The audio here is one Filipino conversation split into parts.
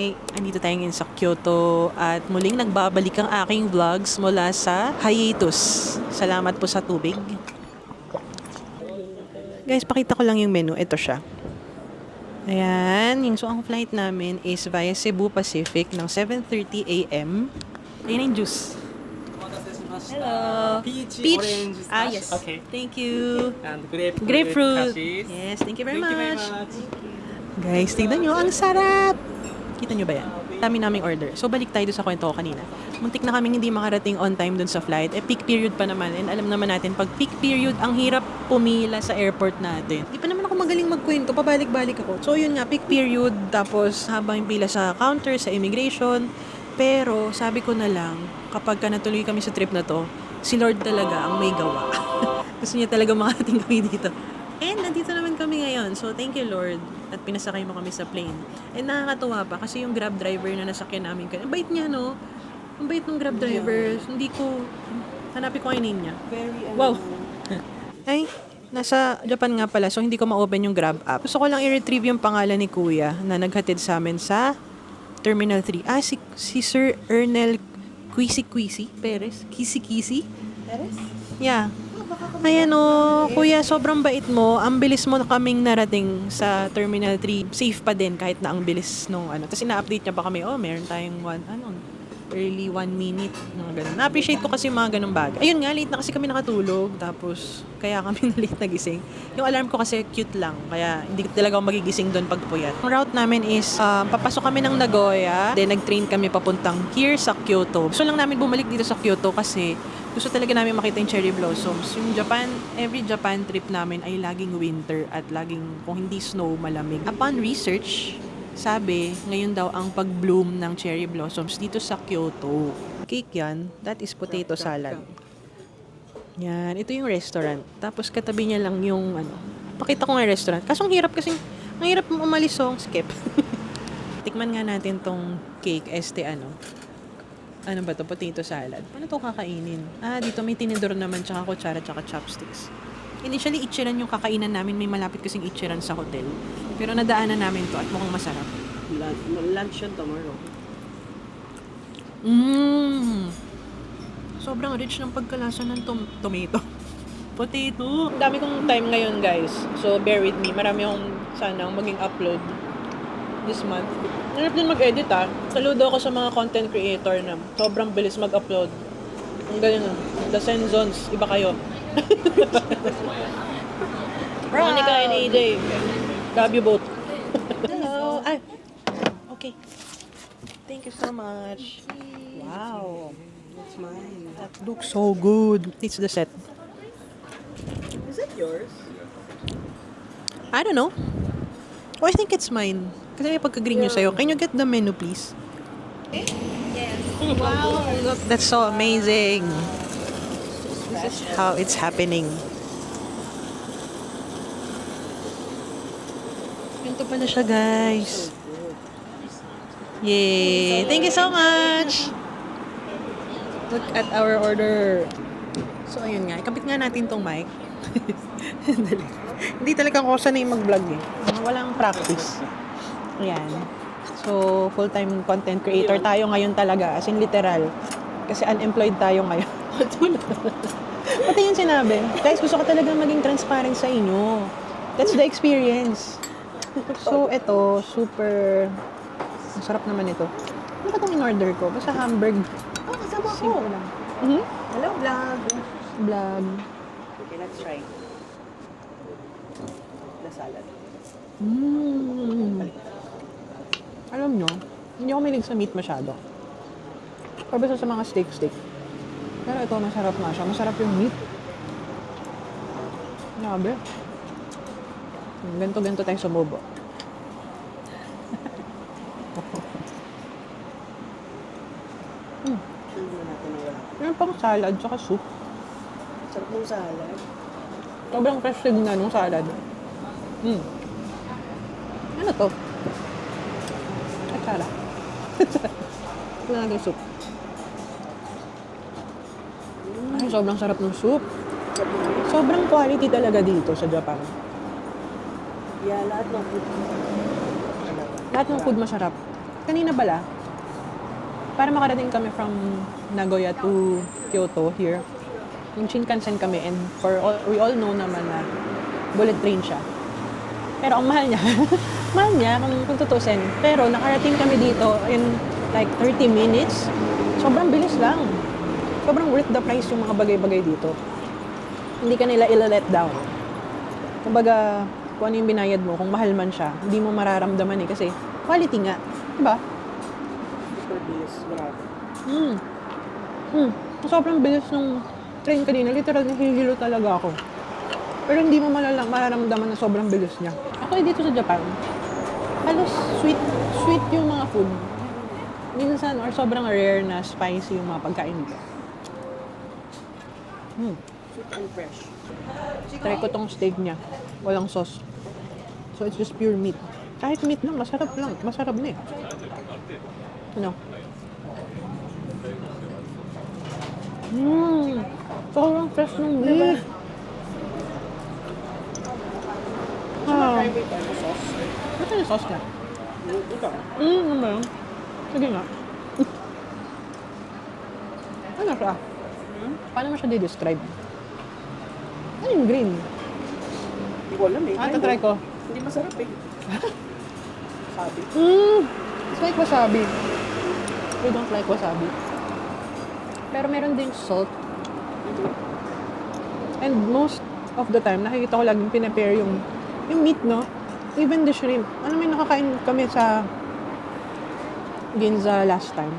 Hi! Andito tayo ngayon sa Kyoto at muling nagbabalik ang aking vlogs mula sa hiatus. Salamat po sa tubig. Guys, pakita ko lang yung menu. Ito siya. Ayan, ang flight namin is via Cebu Pacific ng 7:30 a.m. Ayan yung juice. Hello! Peach, Peach. orange, Ah, squash. yes. Okay. Thank you. And Grapefruit. cashews. Yes, thank you very Thank you very much. much. Guys, tignan nyo, ang sarap! Kita nyo ba yan? Dami naming order. So, balik tayo sa kwento ko kanina. Muntik na kaming hindi makarating on time dun sa flight. Peak period pa naman. And alam naman natin, pag peak period, ang hirap pumila sa airport natin. Hindi pa naman ako magaling magkwento. Pabalik-balik ako. So, yun nga, peak period. Tapos, habang yung pila sa counter, sa immigration. Pero, sabi ko na lang, kapag ka natuloy kami sa trip na to, si Lord talaga ang may gawa. Gusto niya talaga makarating kami dito. And nandito naman kami ngayon. So, thank you, Lord. At pinasakay mo kami sa plane. And nakakatuwa pa kasi yung Grab driver na nasakyan namin. Ang bait niya, no? Ang bait ng Grab driver. Hindi ko... Hanapin ko yung name niya. Wow! Ay, nasa Japan nga pala. So, hindi ko ma-open yung Grab app. Gusto ko lang i-retrieve yung pangalan ni Kuya na naghatid sa amin sa Terminal 3. Ah, si Sir Ernel Quisi Perez? Kisi? Perez? Yeah. Ayan o, kuya, sobrang bait mo. Ang bilis mo na kaming narating sa Terminal 3. Safe pa din kahit na ang bilis nung ano. Tapos ina-update niya pa kami, meron tayong early 1 minute. Mga ganun. Na-appreciate ko kasi yung mga ganung bagay. Ayun nga, late na kasi kami nakatulog. Tapos, kaya kami na late nagising. Yung alarm ko kasi cute lang. Kaya hindi talaga ako magigising doon pag puyat. Ang route namin is, papasok kami ng Nagoya. Then, nag-train kami papuntang here sa Kyoto. Gusto lang namin bumalik dito sa Kyoto kasi gusto talaga namin makita yung cherry blossoms. Yung Japan, every Japan trip namin ay laging winter at laging, kung hindi snow, malamig. Upon research, sabi, ngayon daw ang pag-bloom ng cherry blossoms dito sa Kyoto. Cake yan. That is potato salad. Yan. Ito yung restaurant. Tapos katabi niya lang yung pakita ko nga yung restaurant. Kaso ang hirap kasi, ang hirap umalis skip. Tikman nga natin tong cake, ano ba to? Potato salad. Paano to kakainin? Dito may tinidor naman, tsaka kutsara, tsaka chopsticks. Initially, ichiran yung kakainan namin. May malapit kasing ichiran sa hotel. Pero nadaanan namin to at mukhang masarap. Lunch yun tomorrow. Sobrang rich ng pagkalasa ng tomato. Potato. Dami kong time ngayon, guys. So, bear with me. Marami akong sanang maging upload this month. Hirap din mag-edit Saludo ako sa mga content creator na sobrang bilis mag-upload. Ang galing The Senzons, iba kayo. Monica and AJ. Love you both. Hello. Okay. Thank you so much. Wow. That's mine. That looks so good. It's the set. Is that yours? I don't know. Oh, I think it's mine. Kasi may pagka-green nyo sa'yo. Can you get the menu, please? Yes. Wow. Look, that's so amazing. This is how it's happening. Ganito pala siya, guys. Yay! Thank you so much! Look at our order. So, ayun nga. Ikabit nga natin tong mic. Hindi talaga ako sanay mag-vlog Walang practice. Ayan. So, full-time content creator tayo ngayon talaga. As in, literal. Kasi unemployed tayo ngayon. Pati yung sinabi. Guys, gusto ko talaga maging transparent sa inyo. That's the experience. So, ito, super... Ang sarap naman ito. Ano ba itong in-order ko? Basta hamburg. Kasama ko. Simple lang. Hello, vlog. Vlog. Okay, let's try. The salad. Alam nyo, hindi ako mahilig sa meat masyado. Or basta sa mga steak. Pero ito, masarap nga siya. Masarap yung meat. Grabe. Ganto tayo sa bobo. Tingnan natin na wala. Yung pang salad, tsaka soup. Sarap ng salad. Sobrang fresh na nung salad. Ano to? Atsara. Ito na lang yung soup. Ay, sobrang sarap ng soup. Sobrang quality talaga dito sa Japan. Yeah, lahat ng food. Lahat ng food masarap. kanina pala, para makarating kami from Nagoya to Kyoto here, yung Shinkansen kami, and we all know naman na bullet train siya. Pero ang mahal niya, mahal niya kung tutusin. Pero nakarating kami dito in like 30 minutes. Sobrang bilis lang. Sobrang worth the price yung mga bagay-bagay dito. Hindi ka nila ila-let down. Kumbaga, kung ano yung binayad mo, kung mahal man siya, hindi mo mararamdaman eh. Kasi quality nga. Diba? Super bilis. Grabe. Sobrang bilis nung train kanina. Literally, hihilo talaga ako. Pero hindi mo mararamdaman na sobrang bilis niya. Actually, dito sa Japan, halos sweet yung mga food. Minsan, or sobrang rare na spicy yung mga pagkain dito. Sweet and fresh. Try ko tong steak niya. Walang sauce. So, it's just pure meat. Kahit meat lang, masarap lang. Masarap na eh. Ano? Sobrang fresh ng meat. Try with ano sauce. Ito yung sauce niya. Ito. Ano ba yun? Sige nga. Ano siya? Paano mo siya di-describe? Ano yung green? Hindi ko alam eh. Try ko. Hindi masarap eh. Sabi. It's like wasabi. We don't like wasabi. Pero meron din salt. And most of the time, nakikita ko laging pinapair yung meat, no? Even the shrimp. Ano, may nakakain kami sa Ginza last time.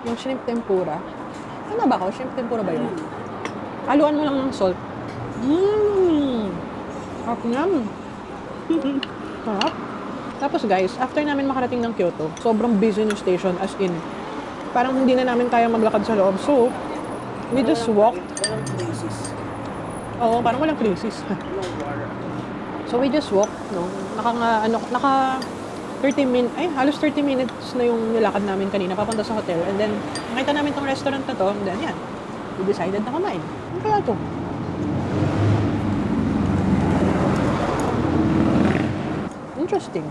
Yung shrimp tempura. Ano ba ako? Shrimp tempura ba yun? Haluan mo lang ng salt. Sarap nga. Sarap. Tapos guys, after namin makarating ng Kyoto, sobrang busy ng station, as in, parang hindi na namin kaya maglakad sa loob. So, we just walked. Walang places. Oo, parang walang places. Walang war. So, we just walked, no? Naka 30 halos 30 minutes na yung nilakad namin kanina papunta sa hotel. And then, nakita namin tong restaurant na to. And then, yan. We decided na kumain. Ano kaya to? Interesting.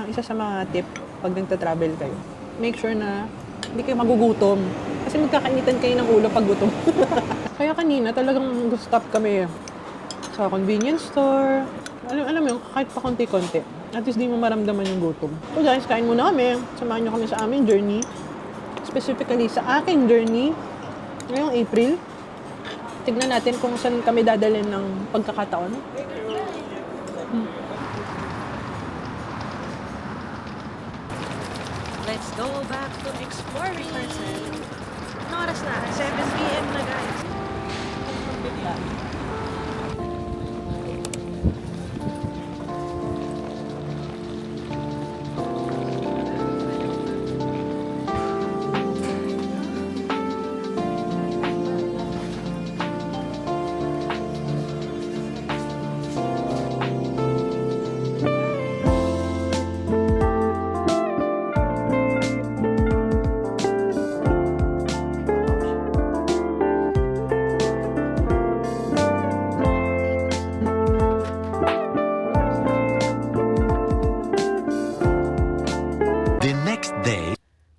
Isa sa mga tip pag nagta-travel kayo, make sure na hindi kayo magugutom. Kasi magkakainitan kayo ng ulo pag gutom. Kaya kanina talagang stop kami sa convenience store. Alam mo yung kahit pa konti-konti. At least di mo maramdaman yung gutom. So guys, kain muna kami. Samahan nyo kami sa aming journey. Specifically sa aking journey ngayong April. Tignan natin kung saan kami dadalhin ng pagkakataon. Let's go back to exploring. Ano oras na? 7 p.m. na guys.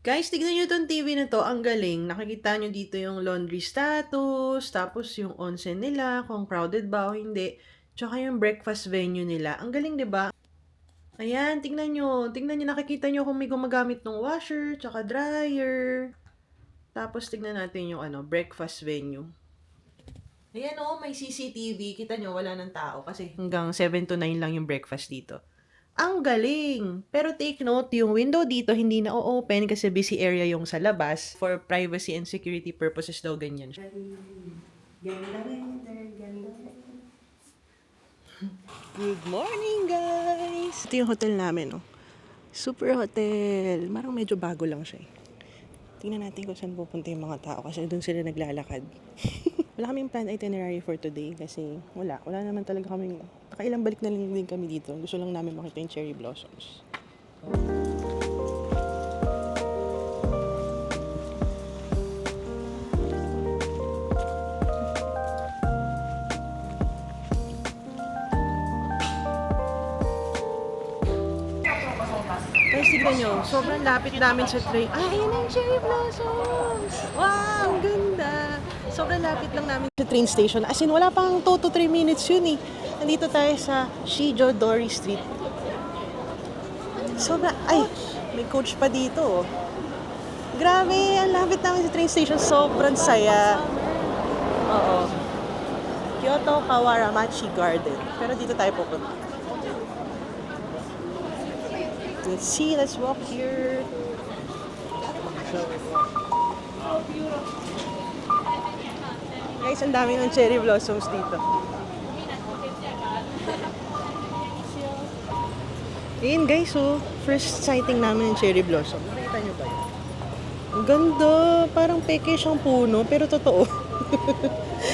Guys, tignan nyo itong TV na to. Ang galing. Nakikita nyo dito yung laundry status, tapos yung onsen nila, kung crowded ba o hindi. Tsaka yung breakfast venue nila. Ang galing, di ba? Ayan, tignan nyo. Tignan nyo, nakikita nyo kung may gumagamit ng washer, tsaka dryer. Tapos tignan natin yung breakfast venue. Ayan o, may CCTV. Kita nyo, wala ng tao kasi hanggang 7 to 9 lang yung breakfast dito. Ang galing! Pero take note, yung window dito hindi na o-open kasi busy area yung sa labas. For privacy and security purposes daw ganyan. Good morning, guys! Ito yung hotel namin, no? Super hotel. Marang medyo bago lang siya. Tingnan natin kung saan pupunta yung mga tao kasi doon sila naglalakad. Wala kaming planned itinerary for today kasi wala naman talaga kaming, nakailang balik na lang din kami dito. Gusto lang namin makita yung cherry blossoms. Guys, tignan nyo. Sobrang lapit namin sa train. Ay, ayan ang cherry blossoms! Wow, ang ganda! Sobrang lapit lang namin sa train station. As in, wala pang 2 to 3 minutes yun eh. Nandito tayo sa Shijo Dori Street. Sobra, ay, may coach pa dito. Grabe, ang lapit namin sa train station. Sobrang saya. Oo. Kyoto Kawaramachi Garden. Pero dito tayo pupunta. Let's see, let's walk here. Guys, ang dami ng cherry blossoms dito. Ayun guys, oh. First sighting namin ng cherry blossom. Nakita nyo ba yun? Ang ganda. Parang peke siyang puno, pero totoo.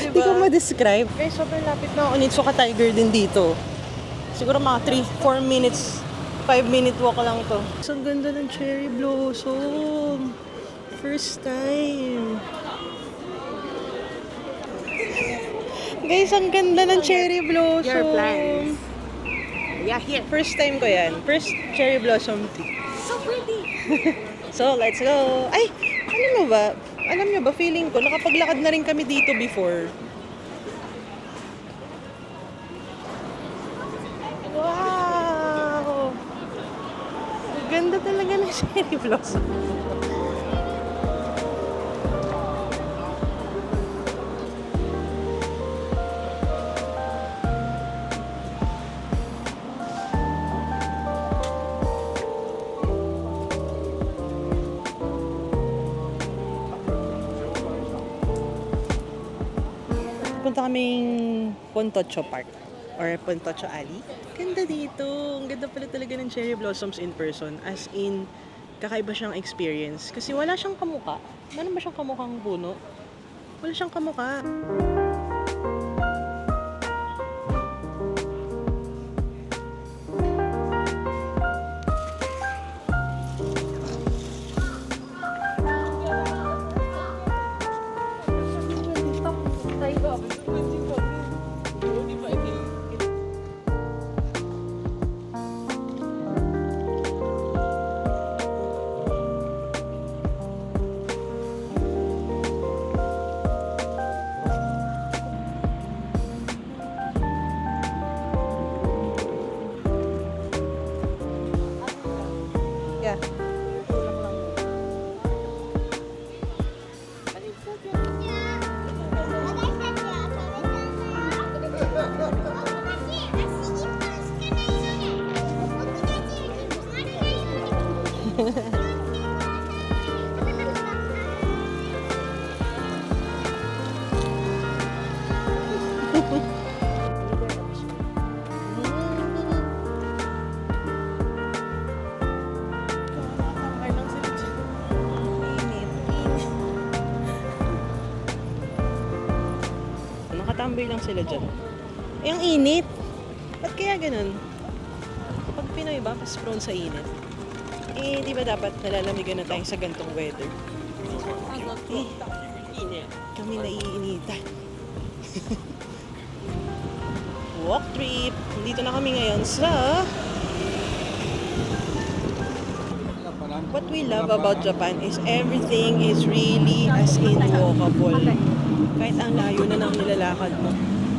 Hindi ko ma-describe. Guys, sobrang lapit na ako. Onitsuka Tiger din dito. Siguro mga 3-4 minutes, 5-minute walk lang to. So, ang ganda ng cherry blossom. First time. Guys, ang ganda ng cherry blossom. Your plants. Yeah, here. First time ko yan. First cherry blossom tree. So pretty. So, let's go. Ay, alam nyo ba, feeling ko, nakapaglakad na rin kami dito before. Wow! Ang ganda talaga ng cherry blossom. Punta kaming Pontocho Park or Pontocho Alley. Ganda dito. Ang ganda pala talaga ng cherry blossoms in person. As in, kakaiba siyang experience. Kasi wala siyang kamukha. Meron ba siyang kamukhang puno? Wala siyang kamukha. Yeah. Nakatambay lang sila dyan. Eh, ang init. Ba't kaya ganun? Pag Pinoy ba, mas prone sa init? Eh, di ba dapat nalalamigan na tayo sa gantong weather? Eh, kami naiinitan. Walk trip. Dito na kami ngayon sa... What we love about Japan is everything is really as in walkable. Kahit ang layo na ng nilalakad mo,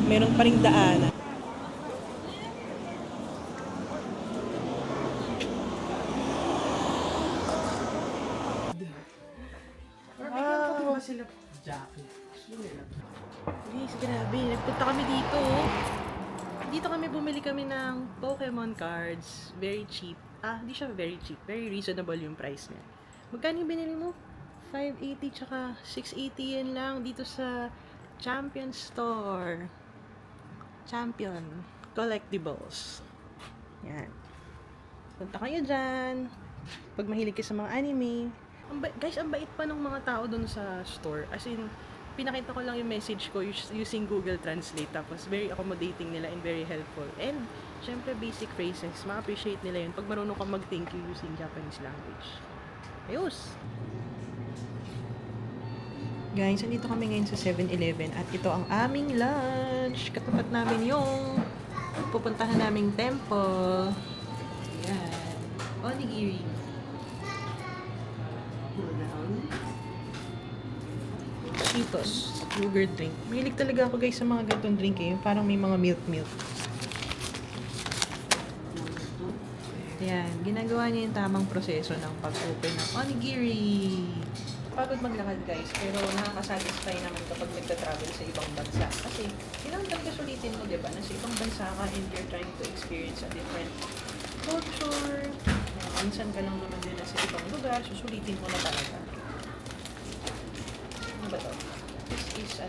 meron pa ring daanan. Wow! Guys, grabe. Nagpunta kami dito. Dito bumili kami ng Pokemon cards. Very cheap. Hindi siya very cheap. Very reasonable yung price niya. Magkano yung binili mo? 580 tsaka 680 yan lang dito sa Champion Store. Champion Collectibles. Yan. Punta kayo dyan. Pag mahilig ka sa mga anime. Guys, ang bait pa ng mga tao dun sa store. As in, pinakita ko lang yung message ko using Google Translate. Tapos, very accommodating nila and very helpful. And, syempre, basic phrases. Ma-appreciate nila yun pag marunong kang mag-thank you using Japanese language. Ayos! Guys, andito kami ngayon sa 7-Eleven at ito ang aming lunch. Katapat namin yung pupuntahan naming temple. Yan. Onigiri. Cheetos. Yogurt drink. Mahilig talaga ako guys sa mga ganitong drink eh. Yung parang may mga milk. Yan. Ginagawa niya yung tamang proseso ng pag-open ng onigiri. Pagod maglakad guys, pero nakakasatisfy naman kapag nagta-travel sa ibang bansa. Kasi, ilang tagka sulitin mo, di ba? Nasa ibang bansa ka and you're trying to experience a different culture. Minsan ka lang naman din nasa ibang lugar, susulitin mo na talaga. Ano ba to? This is,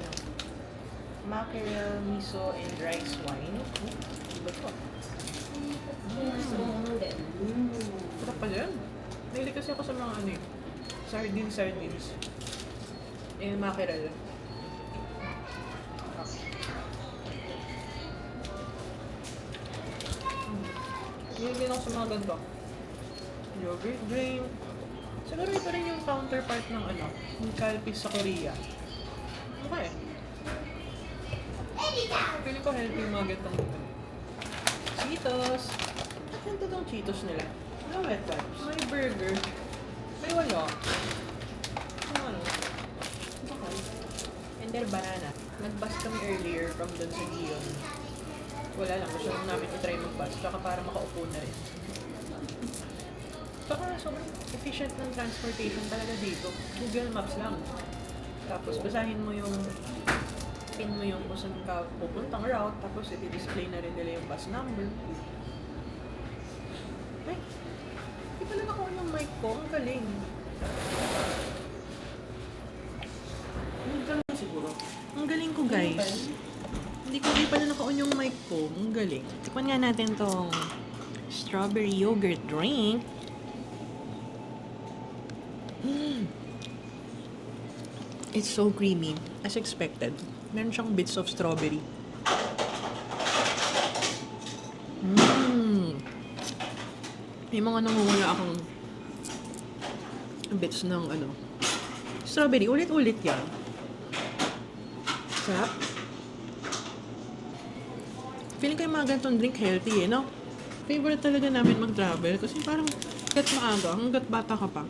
mackerel, miso, and rice wine. Ano ba to? Sarap pa dyan. Mahilig kasi ako sa mga sardines. Eh, mackerel. Mahilig din ako sa mga ganito. Yogurt drink. Siguro ito rin yung counterpart ng yung calpis sa Korea. Okay. Feeling ko healthy yung mga ganitong Cheetos. At ganda tong Cheetos nila. No wet wipes. May burger. May wala. Ano? Okay. And then banana. Nag-bus kami earlier from dun sa Gion. Wala lang. Gusto lang namin i-try mag-bus. Tsaka para makaupo na rin. Saka sobrang efficient ng transportation talaga dito. Google Maps lang. Tapos basahin mo yung pin mo yung kung saan ka pupuntang route, tapos i-display na rin nila yung bus number. Ay, hindi pala nakuha yung mic ko. Ang galing. Ang galing ko guys. Hindi pala naka-on yung mic ko. Ang galing. Tikman nga natin tong strawberry yogurt drink. It's so creamy, as expected. Meron siyang bits of strawberry. May mga nangunguya akong bits ng strawberry. Ulit-ulit yan. Sarap. Feeling ko yung mga ganitong drink healthy no? Favorite talaga namin mag-travel kasi parang hanggat maaga, hanggat bata ka pa,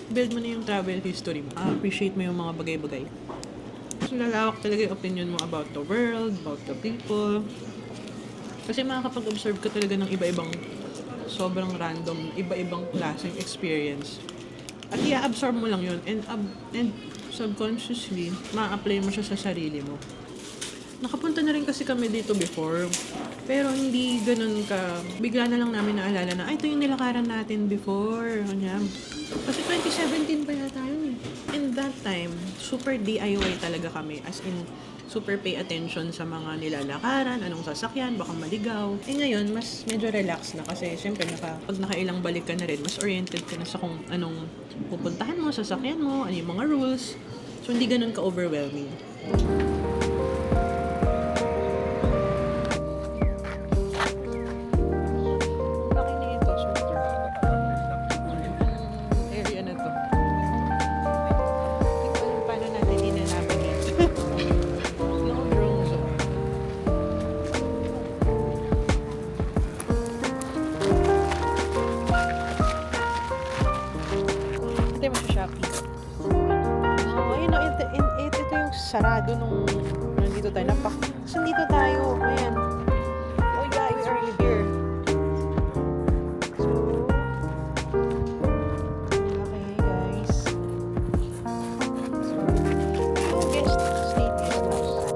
build mo na yung travel history mo. Appreciate mo yung mga bagay-bagay. Kasi lalawak talaga yung opinion mo about the world, about the people. Kasi makakapag-observe ka talaga ng iba-ibang sobrang random, iba-ibang klaseng experience. At i-absorb mo lang yun and subconsciously, ma-apply mo siya sa sarili mo. Nakapunta na rin kasi kami dito before. Pero hindi ganun ka, bigla na lang namin naalala na, ay, ito yung nilakaran natin before. Kanya. Kasi 2017 pa yata yun eh. And that time, super DIY talaga kami. As in, super pay attention sa mga nilalakaran, anong sasakyan, baka maligaw. Eh ngayon, mas medyo relax na kasi syempre pag nakailang balik ka na rin, mas oriented ka na sa kung anong pupuntahan mo, sasakyan mo, ano yung mga rules. So, hindi ganun ka-overwhelming. Sarado nung nandito tayo. So, nandito tayo. Ayan. Oh yeah, we are here. So, okay guys. So, guest, state guest house.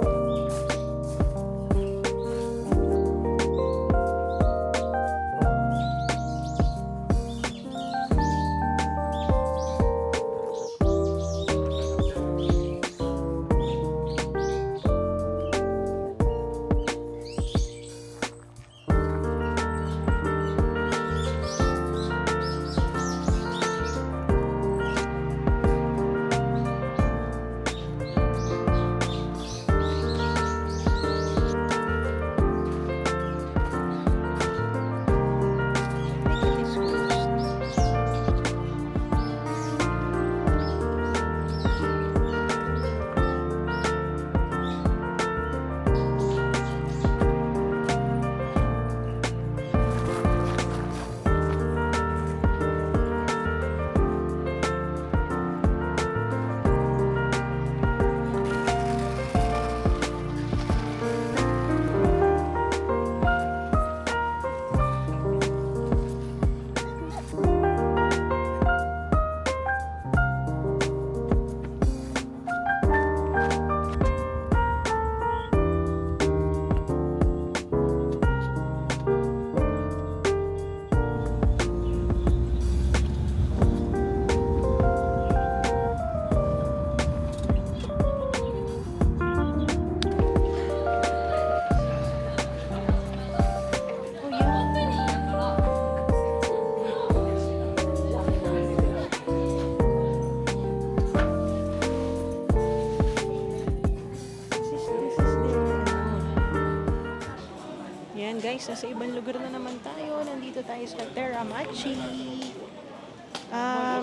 guys, nasa ibang lugar na naman tayo. Nandito tayo sa Teramachi.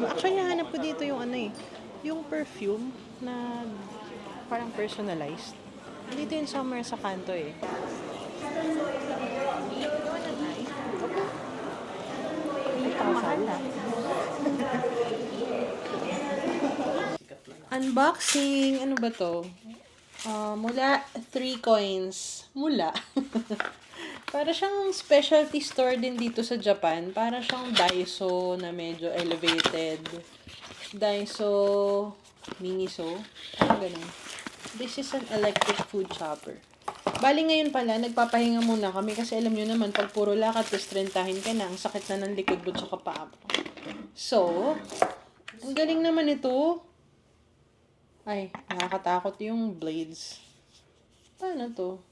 Actually, nahanap ko dito yung yung perfume na parang personalized. Dito yung somewhere sa kanto eh. Ang mahal ah. Unboxing! Ano ba to? Mula 3 coins. Mula. Para siyang specialty store din dito sa Japan. Para siyang Daiso na medyo elevated. Daiso Miniso. Ano ganun. This is an electric food chopper. Bali ngayon pala, nagpapahinga muna kami kasi alam nyo naman, pag puro lakad, tapos trentahin ka na, ang sakit na ng likod mo tsaka paa mo. So, ang galing naman ito. Ay, nakakatakot yung blades. Paano to?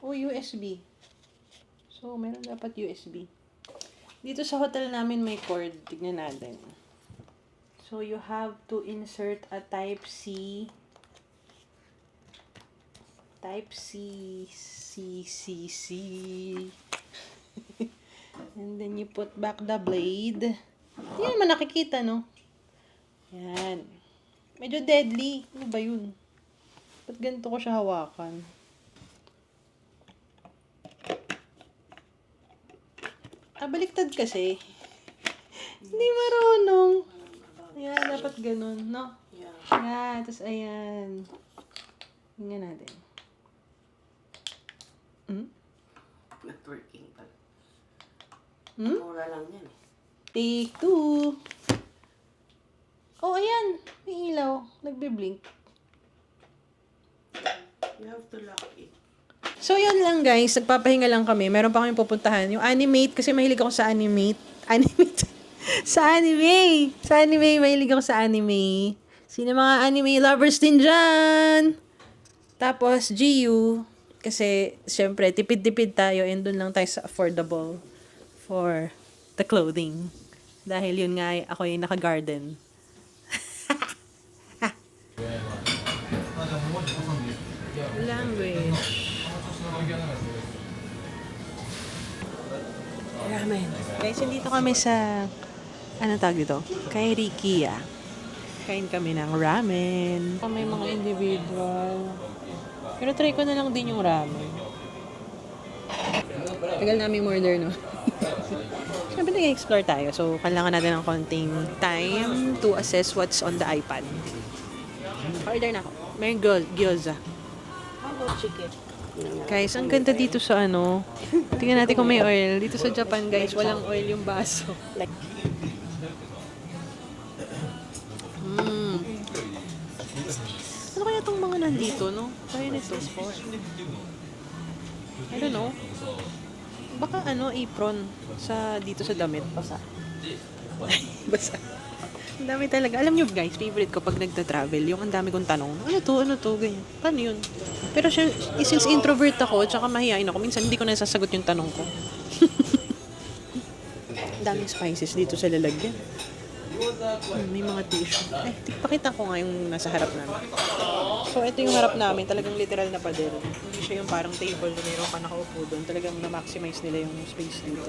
Oh, USB. So, meron dapat USB. Dito sa hotel namin may cord. Tignan natin. So, you have to insert a Type-C. Type-C. And then you put back the blade. Hindi naman nakikita, no? Yan. Medyo deadly. Ano ba yun? Ba't ganito ko siya hawakan? Baliktad kasi. Hindi marunong. Ayan, dapat ganun, no? Ayan, tapos ayan. Tingnan natin. Networking pala. Hmm? Mura lang yan eh. Take 2. Oh, ayan. May ilaw. Nagbe-blink. You have to lock it. So, yun lang guys. Nagpapahinga lang kami. Meron pa kami pupuntahan. Yung Animate, kasi mahilig ako sa Animate. Animate. Sa anime. Sa anime. Mahilig ako sa anime. Sino mga anime lovers din dyan? Tapos, GU. Kasi, syempre, tipid-tipid tayo and dun lang tayo sa affordable for the clothing. Dahil yun nga, ako ay naka-garden. Language. Ramen. Guys, dito kami sa, ano tawag dito? Kay Rikia. Kain kami ng ramen. May mga individual. Pero try ko na lang din yung ramen. Tagal namin order, no? Siyempre nag-explore tayo. So, kailangan natin ng konting time to assess what's on the iPad. Order na ako. May gyoza. How about chicken? Guys, ang ganda dito sa ano. Tingnan natin kung may oil. Dito sa Japan, guys, walang oil yung baso. Like, Ano kaya itong mga nandito, no? Kaya nito. I don't know. Baka apron dito sa damit. Basa. Basa. Ang dami talaga. Alam nyo guys, favorite ko pag nagta-travel, yung ang dami kong tanong, ano to, ganyan. Paano yun? Pero since introvert ako, tsaka mahihain ako, minsan hindi ko nasasagot yung tanong ko. Ang daming spices dito sa lalagyan. May mga tissue. Ay, pakita ko nga yung nasa harap namin. So, ito yung harap namin. Talagang literal na pader. Hindi siya yung parang table na mayroon ka nakaupo doon. Talagang na-maximize nila yung space dito.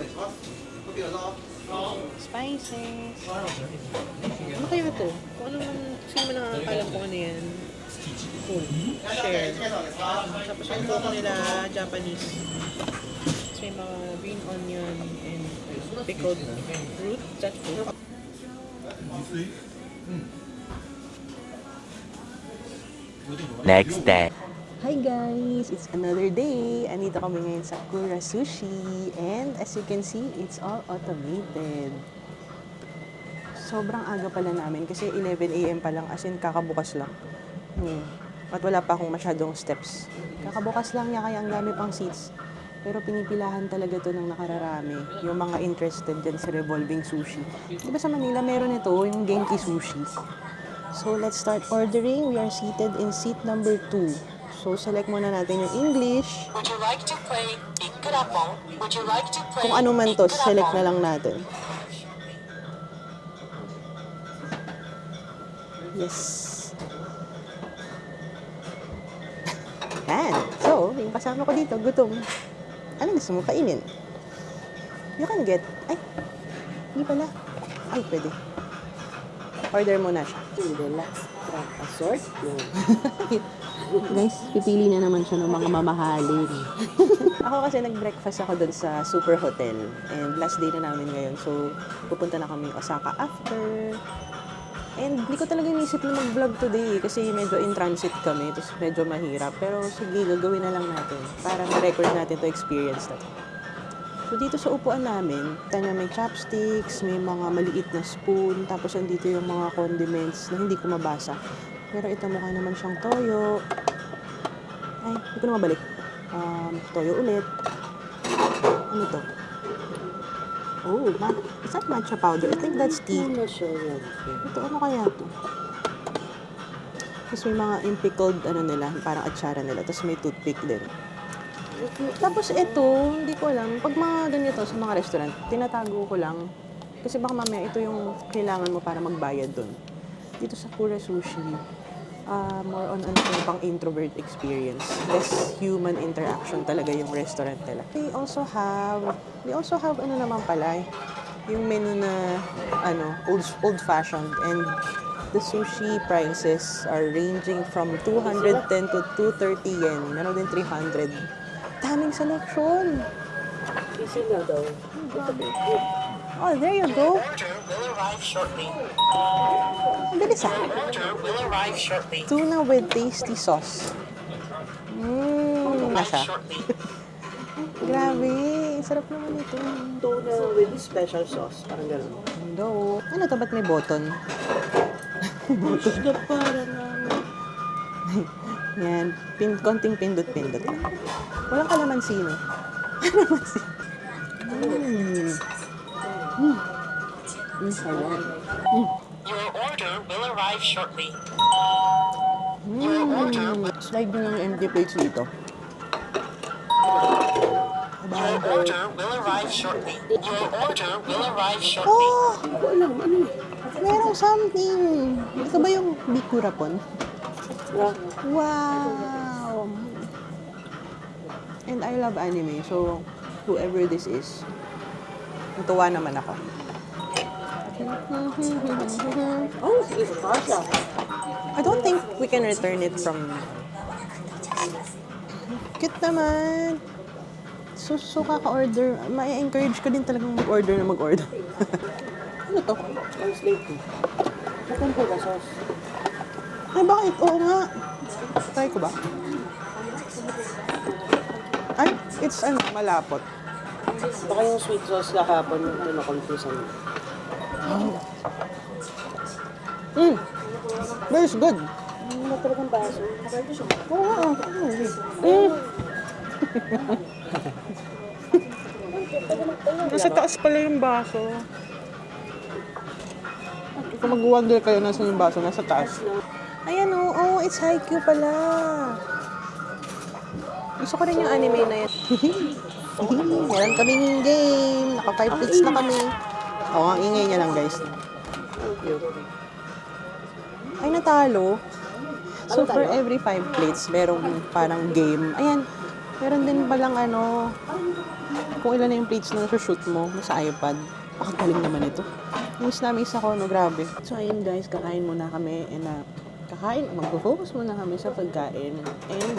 Spices. Ano kaya ito? Kung ano man, sino man nakakalam kung ano yan. Cool. Share. Tapos yung coco nila, Japanese. Tapos may mga green onion and pickled fruit. That's fruit. Next day. Hi guys! It's another day. Andito kami ngayon sa Kura Sushi. And as you can see, it's all automated. Sobrang aga pala namin kasi 11 a.m. pa lang. As in, kakabukas lang. At wala pa akong masyadong steps. Kakabukas lang niya kaya ang dami pang seats. Pero pinipilahan talaga to ng nakararami. Yung mga interested dyan sa revolving sushi. Diba sa Manila meron ito, yung Genki Sushi. So let's start ordering. We are seated in seat number 2. So select muna natin yung English. Would you like to play Ikurapon? Would you like to play Kung ano man to, select na lang natin. Yes. And so, yung kasama ko dito, gutom. Ano gusto mo kainin? You can get, ay, hindi pala. Ay, pwede. Order mo na siya. Hindi, last track assort. No. Guys, pipili na naman siya ng mga mamahalin. Ako kasi nag-breakfast ako doon sa Super Hotel. And last day na namin ngayon. So, pupunta na kami Osaka after. And hindi ko talaga inisip na mag-vlog today kasi medyo in transit kami. Tapos medyo mahirap. Pero sige, gagawin na lang natin. Para ma-record natin to experience na to. So, dito sa upuan namin, tanya may chopsticks, may mga maliit na spoon, tapos andito yung mga condiments na hindi ko mabasa. Pero ito mukha naman siyang toyo. Ay, hindi ko na mabalik. Toyo ulit. Ano to? Oh, is that matcha powder? I think that's tea. I'm not sure yan. Ito, ano kaya to? Tapos may mga impickled, ano nila, parang atsara nila. Tapos may toothpick din. Tapos ito, hindi ko alam. Pag mga ganito sa mga restaurant, tinatago ko lang. Kasi baka mamaya ito yung kailangan mo para magbayad dun. Dito sa Kura Sushi, more on ano pang introvert experience. Less human interaction talaga yung restaurant nila. They also have ano naman pala, yung menu na ano, old-fashioned, and the sushi prices are ranging from 210 to 230 yen. Meron din 300. Daming selection. Kasi na daw. Oh, there you go. Order will arrive shortly. Ang bilis ah. Order will arrive shortly. Tuna with tasty sauce. Na siya. Shortly. Grabe. Sarap naman ito. Tuna with special sauce. Parang gano'n. Hello. Ano to? Ba't may button? Isda para na. Yan. Konting pindot-pindot lang. Walang kalamansi, no? Kalamansi. Sarap. Your order will arrive shortly. Your order will Slide nyo lang yung empty plates dito. Your order will arrive shortly. Your order will arrive shortly. Oh! Merong something. Ito ba yung bikurapon? Yeah. Wow! And I love anime, so whoever this is, natuwa naman ako. Oh, it's pasta. I don't think we can return it from... Cute naman! So kaka-order. Ma-encourage ka din talagang mag-order na mag-order. Ano to? Translate ko. Saan po ba sauce? Ay, bakit? Oo nga. Try ko ba? Ay, it's ano, malapot. Baka yung sweet sauce kahapon yung na-confuse ako. Very good. Ano na talagang baso? Nakita siya. Oo nga. Nasa taas pala yung baso. Kung mag-wonder kayo, nasa yung baso? Nasa taas. Ayan o. Oh, it's Haikyuu pala. Gusto ko rin yung anime na yan. Meron kaming game. Naka 5 plates na kami. Oo, ang ingay niya lang, guys. Ay, natalo. So, for every 5 plates, merong parang game. Ayan, meron din palang ano, kung ilan na yung plates na shoot mo sa iPad. Pakagaling naman ito. Miss namin isa ko, no, grabe. So, ayun guys, kakain muna kami. And, magpo-focus muna kami sa pagkain. And,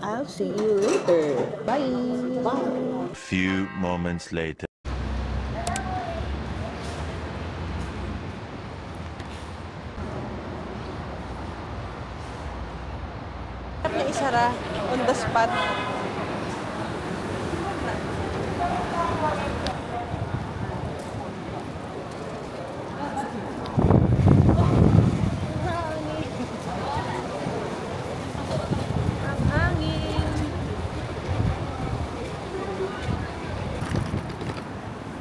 I'll see you later. Bye! Bye! Few moments later. Na isara on the spot.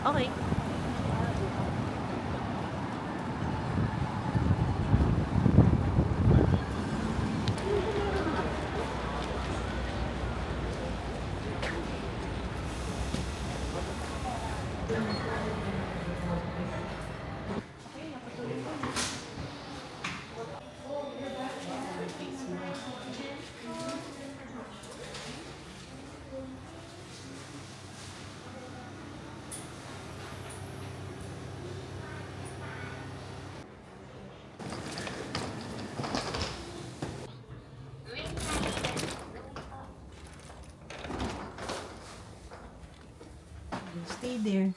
Okay. Hi there.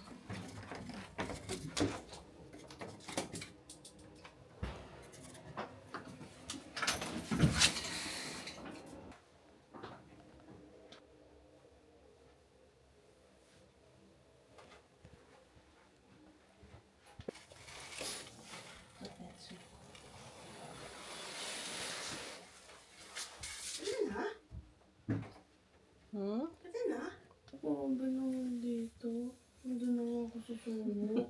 Hmm? Oo, ba naman dito? Hindi na ako susunod.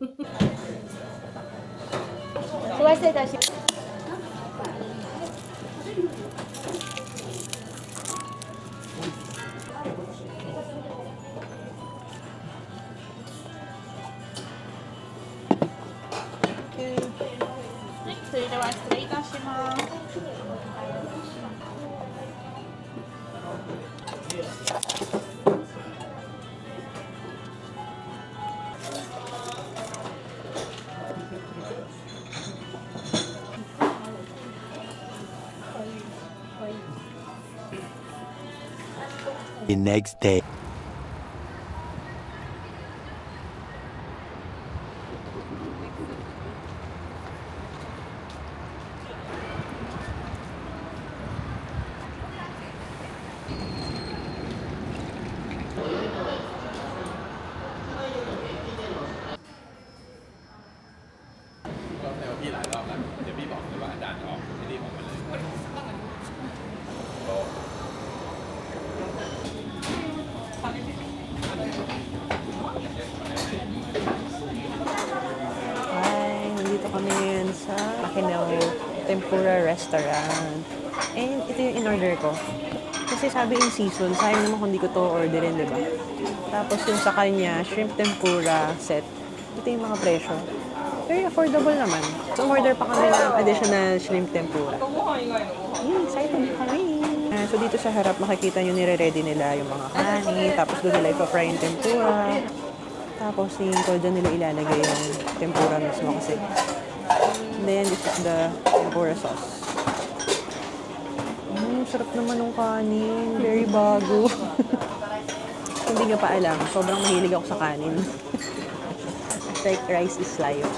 The next day. Hi, nandito kami ngayon sa Makinao Tempura Restaurant. And ito yung in-order ko. Kasi sabi in season, sayang naman kung di ko to orderin, di ba? Tapos yung sa kanya, shrimp tempura set. Ito yung mga presyo. Very affordable naman. So, order pa kami ng additional shrimp tempura. Yay, excited kami! So, dito sa harap, makikita nyo nire-ready nila yung mga kanin. Tapos doon nila ipa-fry yung tempura. Tapos, dyan nila ilalagay yung tempura mismo kasi. And then, this is the tempura sauce. Sarap naman ng kanin. Very bago. Kung hindi nyo pa alam, sobrang mahilig ako sa kanin. Like rice is life.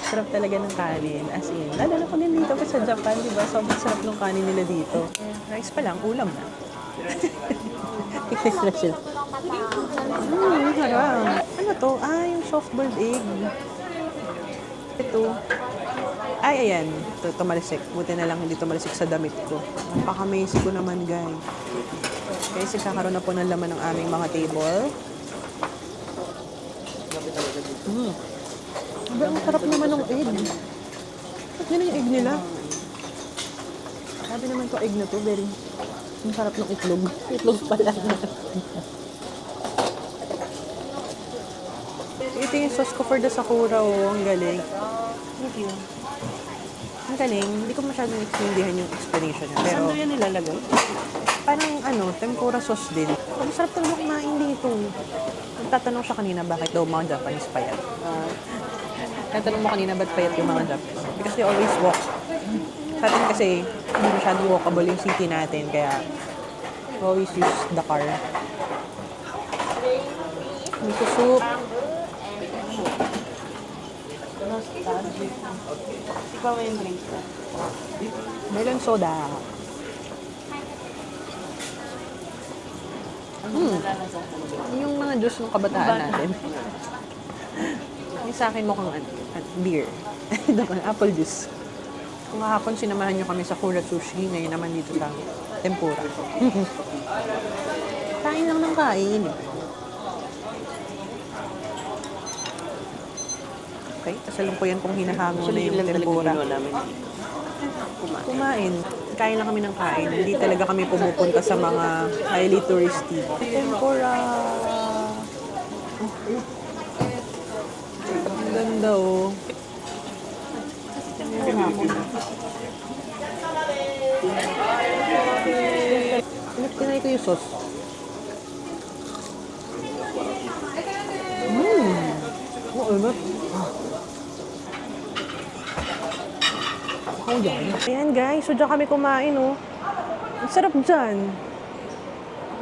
Sarap talaga ng kanin. As in, lalo na ko din dito sa Japan, di ba? Sobrang sarap ng kanin nila dito. Rice pa lang, ulam na. Expression. Harap. Ano to? Yung soft-boiled egg. Ito. Ayan. Ito, tumalisik. Buti na lang hindi tumalisik sa damit ko. Napaka-amazing ko naman, guys. Kasi kakaroon na po ng laman ng aming mga table. Ang sarap naman ng egg. Yan yung egg nila. Sabi naman ko egg na to, very... Ang sarap ng itlog. Itlog pala. Ito yung sauce ko for the Sakura, oh. Ang galing. Thank you. Ang galing. Hindi ko masyadong explaindihan yung explanation niya. Pero, Saan yan nilalagay? parang tempura sauce din. Ang sarap talaga kumain dito. Nagtatanong siya kanina bakit daw mga Japanese payat. Nagtatanong mo kanina ba't payat yung mga Japanese. Because they always walk. Sa atin kasi, hindi masyadong walkable yung city natin. Kaya, we always use the car. Miso soup. Nostalgic. Ikaw yung drink ka. Melon soda. Yung mga juice ng kabataan natin. Yung sa akin mukhang beer. Apple juice. Kung kahapon sinamahan nyo kami sa Kura Sushi, ngayon naman dito sa tempura. Kain lang ng kain. Okay, kasalukuyan kong hinahango na yung tempura. Kumain. Kain lang kami ng kain. Hindi talaga kami pumupunta sa mga highly touristy. Tempura. Ang ganda, oh. Tinay ko yung sauce. Oo, ba? Oh, yan. Ayan, guys. So, dyan kami kumain, oh. Ang sarap dyan.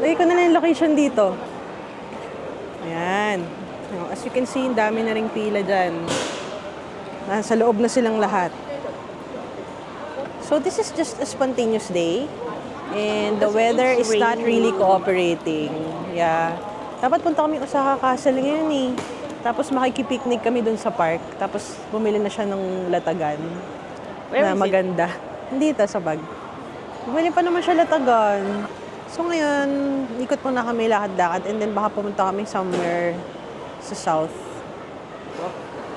Lagay ko na lang yung location dito. Ayan. No, as you can see, dami na ring pila dyan. Nasa loob na silang lahat. So this is just a spontaneous day. And the weather is not really cooperating. Yeah. Dapat punta kami Osaka Castle ngayon eh. Tapos makikipiknik kami dun sa park. Tapos bumili na siya ng latagan. Where na is it? maganda. Dito sa bag. Bumili pa naman siya latagan. So ngayon, ikot muna kami lakad-lakad. And then baka pumunta kami somewhere sa south.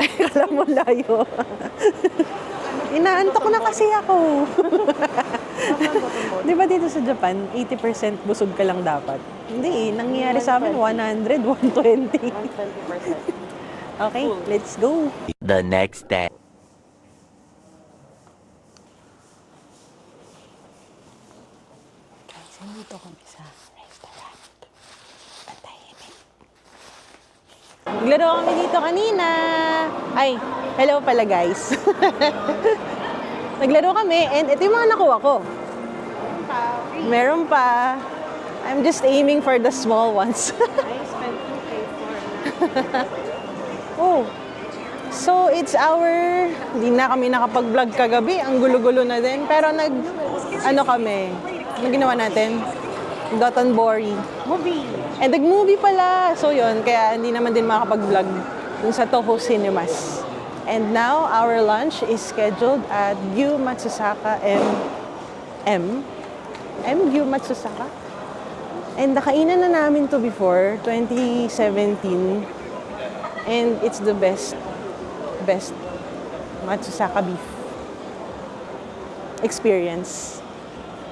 Ay, kala mo layo. Inaantok na kasi ako. Di ba dito sa Japan, 80% busog ka lang dapat? Hindi, nangyayari sa amin 100, 120. 120%. Okay, let's go. The next day. Guys, nandito kami sa restaurant. Patahimik. Naglaro kami dito kanina. Ay, hello pala guys. Naglaro kami and ito yung mga nakuha ko. Meron pa. I'm just aiming for the small ones. I spent 2K for Oh. So, it's our... Hindi na kami nakapag-vlog kagabi. Ang gulo-gulo na din. Pero ano kami? Ano ginawa natin? Dotonbori. movie. And nag-movie pala. So, yun. Kaya hindi naman din makapag-vlog dun sa Toho Cinemas. And now, our lunch is scheduled at Gyu Matsusaka Gyu Matsusaka. And nakainan na namin to before, 2017. And it's the best Matsusaka beef experience.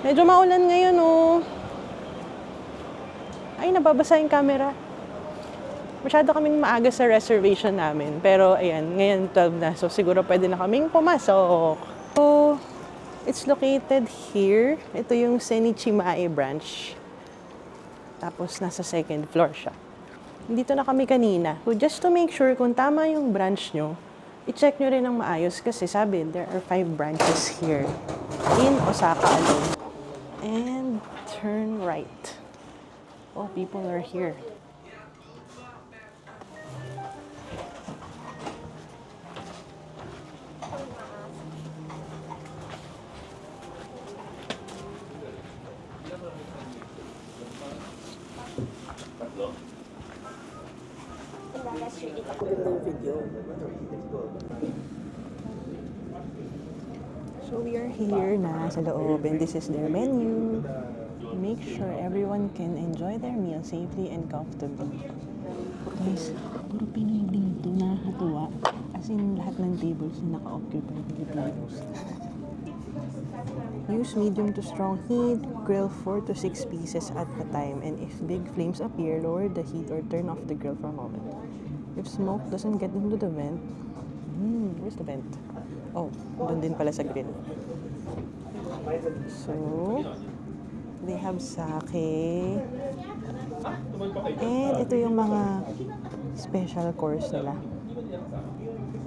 Medyo maulan ngayon, oh. Ay, nababasa yung camera. Masyado kaming maaga sa reservation namin. Pero, ayan, ngayon 12 na. So, siguro pwede na kaming pumasok. So, it's located here. Ito yung Senichimae branch. Tapos, nasa second floor siya. Dito na kami kanina. So, just to make sure kung tama yung branch nyo, i-check nyo rin ng maayos kasi sabi, there are 5 branches here in Osaka alone. And turn right. Oh, people are here. So we are here na sa loob and this is their menu. Make sure everyone can enjoy their meal safely and comfortably. Guys, puro Pinoy dito, nakakatuwa. As in, lahat ng tables na naka-occupy Filipinos. Use medium to strong heat, grill 4 to 6 pieces at a time, and if big flames appear, lower the heat or turn off the grill for a moment. If smoke doesn't get into the vent, where's the vent? Oh, doon din pala sa grill. So, they have sake. And ito yung mga special course nila.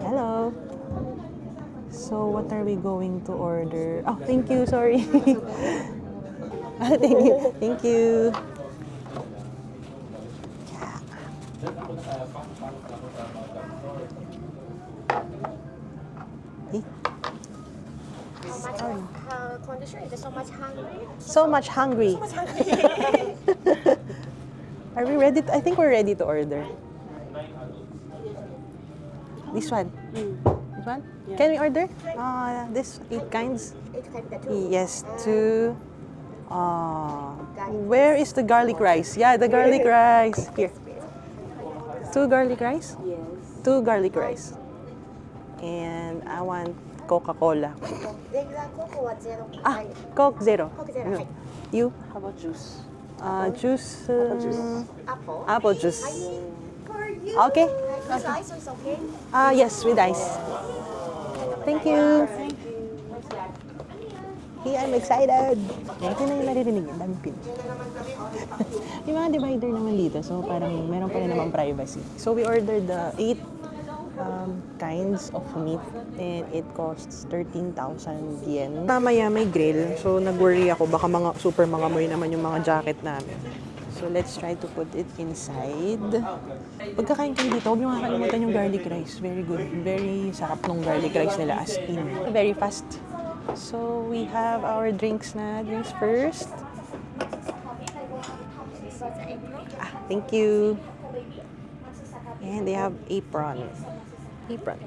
Hello! So, what are we going to order? Oh, thank you, sorry. Thank you. Thank you. Eh, sorry. Condition is so much hungry. So much hungry. Are we ready? I think we're ready to order. This one. This one? Can we order? This 8 kinds? It can be the two. Yes, 2. Where is the garlic rice? Yeah, the garlic rice. Here. 2 garlic rice? Yes. 2 garlic rice. And I want Coca-Cola. Regular Coke or zero? Ah, Coke Zero. Coke zero. Hi. You? How about juice? Juice. Apple. Apple juice. For you. Okay. With ice is okay. Yes, with ice. Thank you. Hey, I'm excited. Ito na yung naririnig. Dami pin. Yung mga divider naman dito. So, parang meron pa rin naman privacy. So, we ordered the 8 kinds of meat and it costs 13,000 yen. Mamaya may grill. So, nag-worry ako. Baka super mga moy naman yung mga jacket namin. So, let's try to put it inside. Pagkakain kayo dito, huwag niyo makakalimutan yung garlic rice. Very good. Very sarap nung garlic rice nila as in. Very fast. So, we have our drinks na. Drinks first. Thank you. And they have apron. Apron.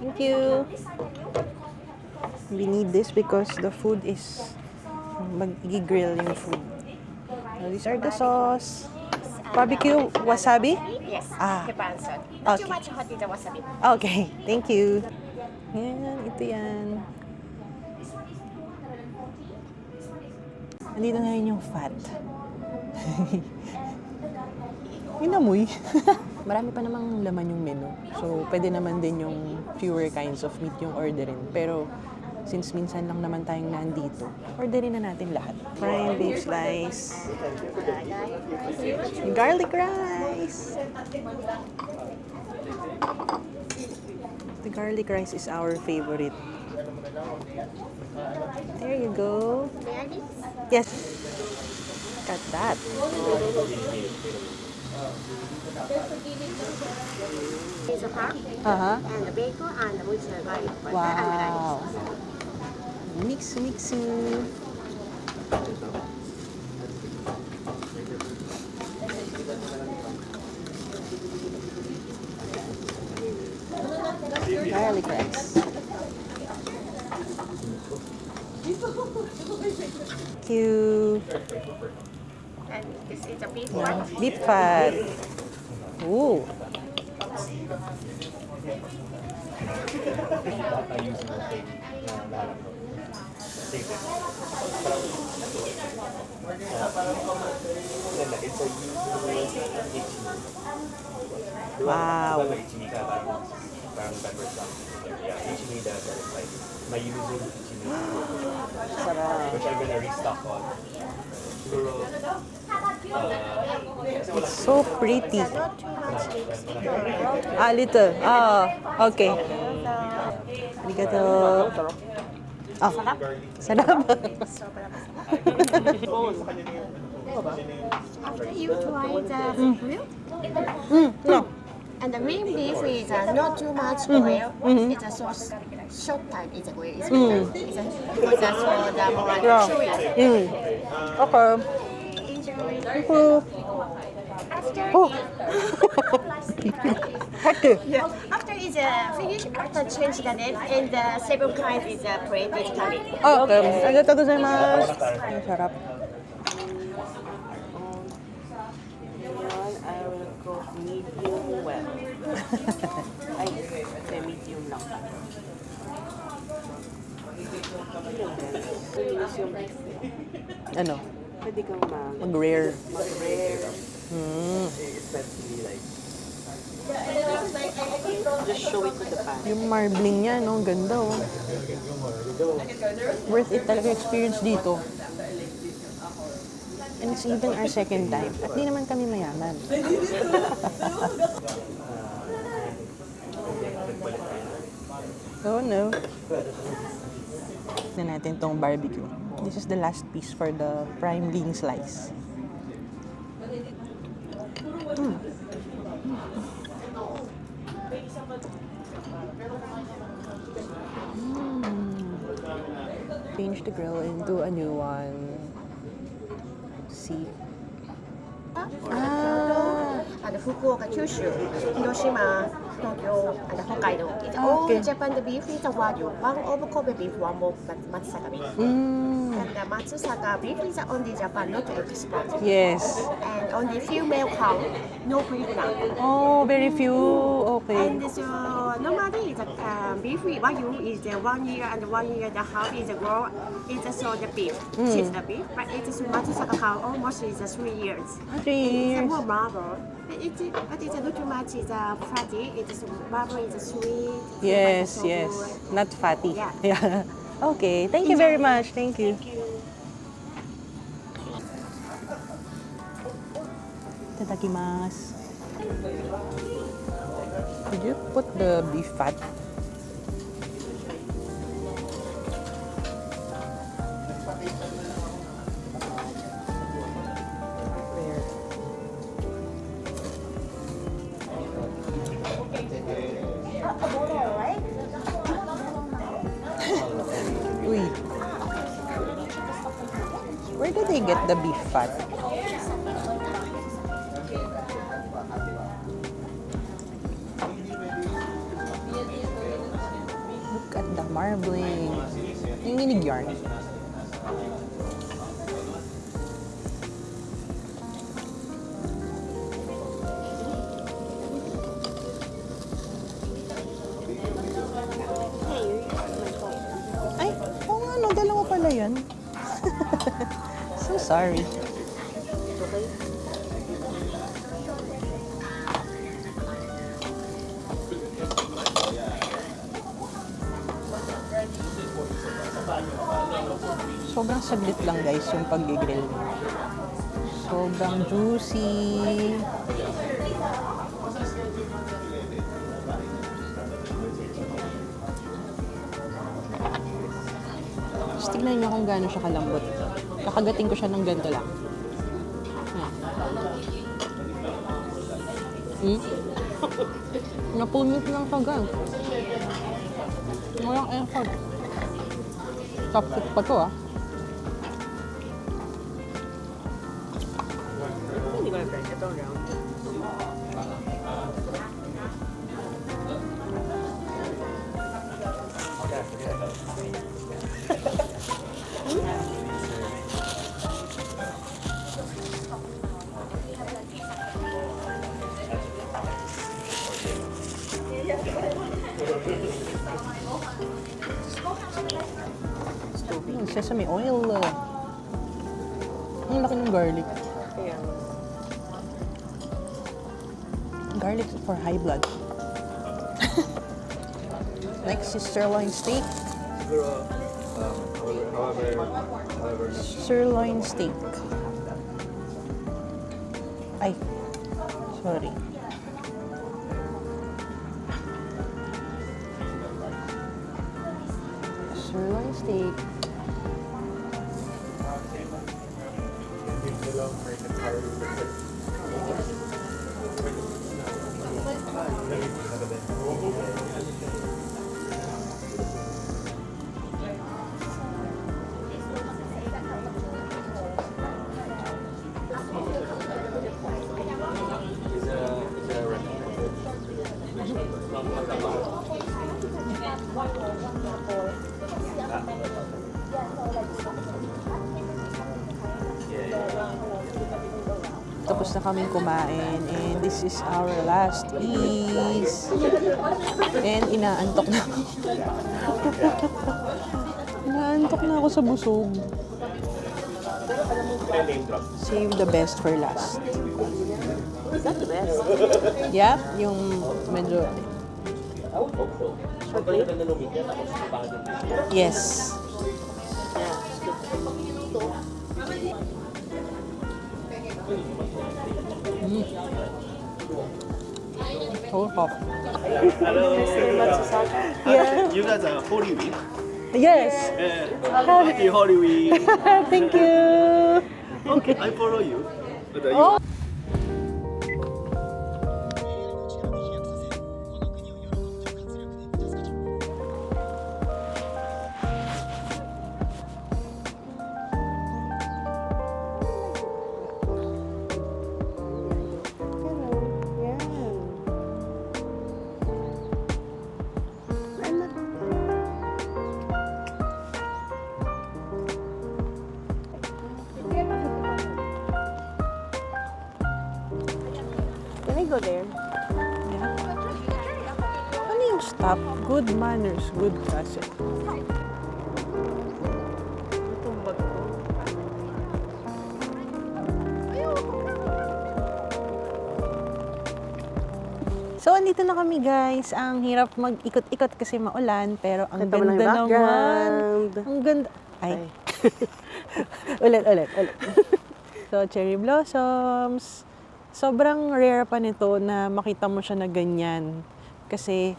Thank you. We need this because the food is mag-grill yung food. So these are the sauce. Barbecue wasabi? Yes. Ah. Depends on. Okay. Too much hot is the wasabi. Okay, thank you. Yan, ito yan. Andito na rin yung fat. Minamoy. Marami pa namang laman yung menu. So, pwede naman din yung fewer kinds of meat yung orderin. Pero, since minsan lang naman tayong nandito, orderin na natin lahat. Prime beef slice. Garlic rice. The garlic rice is our favorite. There you go. Yes. Got that. It's a pork Uh-huh. and the bacon and with the garlic. Wow. Mix. Garlic rice. Thank you. And this is a beef Yeah. one. Beef fat. Ooh. Wow. Sarap. Which I'm gonna restock on. It's so pretty. Not too much leaves. Ah, little. Ah, okay. Arigato. Oh, sarap. After you try the grill, No. and the main beef is not too much oil. It's a sauce. Short time it's a grill. It's better. It's a, because that's for the more like Yeah. chewy. Okay. Enjoy. Thank you. After Oh. Hati. yeah. After it's finished, after change the name and the seven kinds is plate is coming. Oh, okay. Arigatou gozaimasu. Ang sarap. Ngayon, I will cook medium well. Ay, medium lang. Linis yung beef. Ano? Pwede kang Mag-rare. mag-rare. Just show it to the pan. Yung marbling niya, no? Ang ganda, oh. Worth it talaga yung experience dito. And it's even our second time. At di naman kami mayaman. Oh, no. Na natin tong barbecue. This is the last piece for the prime lean slice. Change the grill into a new one. See. Ah, And Fukuoka, Kyushu, Hiroshima, Tokyo, and Hokkaido. It's all Okay. Japan the beef is a wagyu. One of Kobe beef, one of Matsusaka beef. And the Matsusaka beef is only Japan, not export. yes. And only female cow, no pregnant. Oh, very few. Okay. And so normally the beef wagyu is 1 year and 1 year and a half is a grow. It's so the beef, she's the beef, but it's Matsusaka cow almost is 3 years. 3 years. It's more marble. But it's not too much. It's fatty. It's marble. It's sweet. Yes, so yes. good. Not fatty. Yeah. Yeah. Okay. Thank you very much. Thank you. Itadakimasu. Did you put the beef fat? There. did they get the beef fat? Look at the marbling. Nanginig yarn. Ay, oo nga no, dalawa pala yan. So sorry. Sobrang saglit lang guys yung pag-grill. Sobrang juicy. Tapos tignan nyo kung gaano siya kalambot. Kakagating ko siya ng ganito lang. Napunit lang siya guys. Walang effort. Chopstick pa to ah. Hindi ko na-press. Ito round. Sesame oil. Ang laki ng garlic. Kaya, Garlic for high blood. Next is sirloin steak. Sirloin steak. Ay, sorry. Sirloin steak. Tapos na kaming kumain and this is our last piece. And inaantok na ako. Inaantok na ako sa busog. Save the best for last. is that the best? Yeah, yung medyo... Yes. Yeah. So hot. You guys are Holy Week. Yes. Happy Holy Week. Thank you. Okay, I follow you. Oh. Can I go there? Ano yung stop? Good manners, good gossip. Itong bag ko. So, andito na kami guys. Ang hirap mag-ikot-ikot kasi maulan, pero ang Ganda mo lang ganda yung naman. background. Ang ganda. Ay. ulit. So, cherry blossoms. Sobrang rare pa nito na makita mo siya na ganyan. Kasi,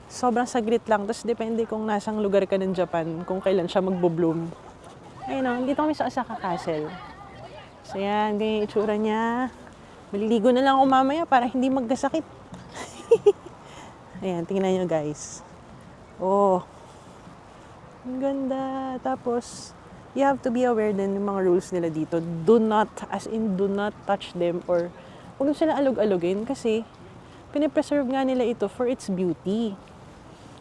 sobrang saglit lang. Tapos, depende kung nasang lugar ka ng Japan, kung kailan siya magbo-bloom. Ayun o, dito kami sa Osaka Castle. So, yan. Ganyan yung itsura niya. Maliligo na lang ako mamaya para hindi magkasakit. Ayan, tingnan nyo guys. Oh. Ang ganda. Tapos, you have to be aware din yung mga rules nila dito. Do not, as in do not touch them or huwag mo sila alog-alogin kasi pinipreserve nga nila ito for its beauty.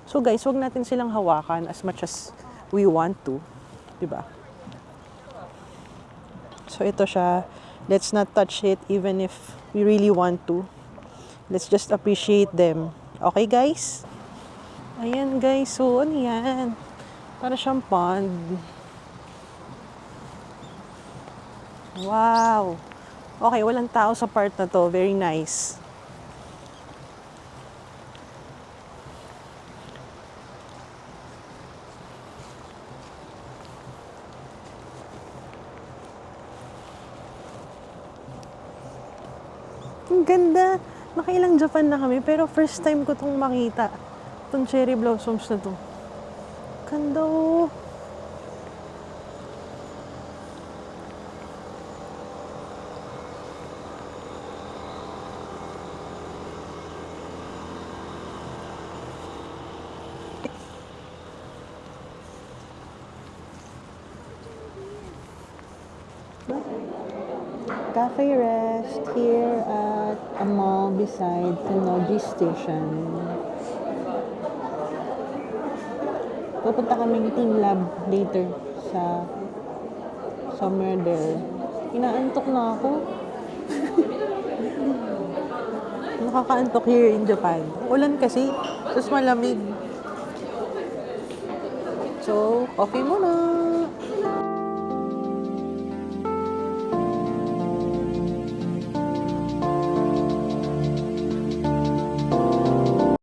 So guys, huwag natin silang hawakan as much as we want to. Diba? So ito siya. Let's not touch it even if we really want to. Let's just appreciate them. Okay guys? Ayan guys, so ano yan? Para siyang pond. Wow! Okay, walang tao sa part na to. Very nice. Ang ganda! Nakailang Japan na kami, pero first time ko itong makita. Itong cherry blossoms na to. Ganda oh! Cafe rest here at a mall beside Tennoji Station. Pupunta kaming team lab later sa somewhere there. Inaantok na ako. Nakakaantok here in Japan. Ulan kasi, tapos malamig. So, coffee muna.